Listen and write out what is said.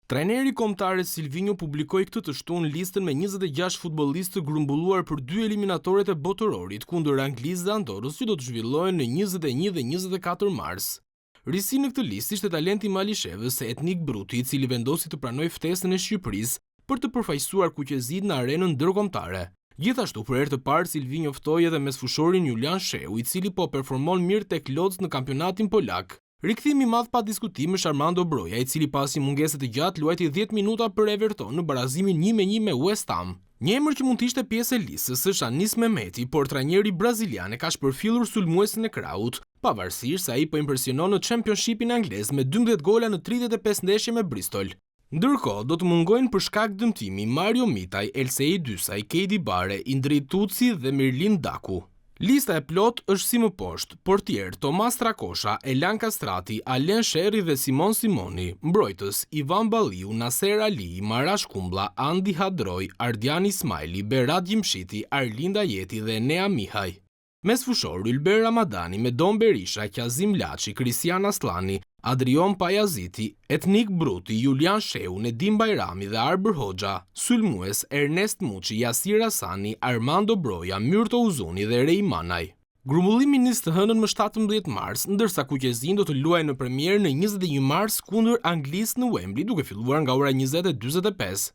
Trajneri kombëtar Silvinho publikoi këtë të shtunë listën me 26 futbollistë të grumbulluar për 2 eliminatoret e botërorit kundër Anglisë dhe Andorrës që do të zhvillohen në 21 dhe 24 mars. Risi në këtë listë ishte talenti malishevës Etnik Bruti, i cili vendosi të pranojë ftesën e Shqipërisë për të përfaqësuar kuqezit në arenën ndërkombëtare. Gjithashtu, për herë të parë Silvinho ftoi edhe mesfushorin Julian Sheu, i cili po performon mirë tek Lodz në kampionatin polak. Rikthimi i madh pa diskutim është Armando Broja, i cili pasi mungese të gjatë luajti 10 minuta për Everton në barazimin 1-1 me West Ham. Një emër që mund të ishte pjesë e listës është Anis Mehmeti, por trajneri brazilian e ka shpërfillur sulmuesin e krahut, pavarësisht se ai po impresionon në Championshipin anglez me 12 gola në 35 ndeshje me Bristol. Ndërkohë, do të mungojnë për shkak dëmtimi Mario Mitaj, Elsei Dysaj, Keidi Bare, Indri Tuci dhe Mirlin Daku. Lista e plot është si më poshtë: portier Tomas Trakosha, Elan Kastrati, Alen Sherri dhe Simon Simoni, mbrojtës Ivan Balliu, Naser Ali, Marash Kumblla, Andi Hadroj, Ardian Ismaili, Berat Gjimshiti, Arlinda Jeti dhe Nea Mihaj. Mesfushor Ylber Ramadani me Don Berisha, Kazim Laçi, Kristian Aslani, Adrion Pajaziti, Etnik Bruti, Julian Sheu, Nedim Bajrami dhe Arber Hoxha, sulmues Ernest Muçi, Yasir Hasani, Armando Broja, Myrto Uzuni dhe Rej Manaj. Grumbullimi nis të hënën më 17 mars, ndërsa kuqezin do të luajë në premier në 21 mars kundër Anglisë në Wembley, duke filluar nga ora 20:45.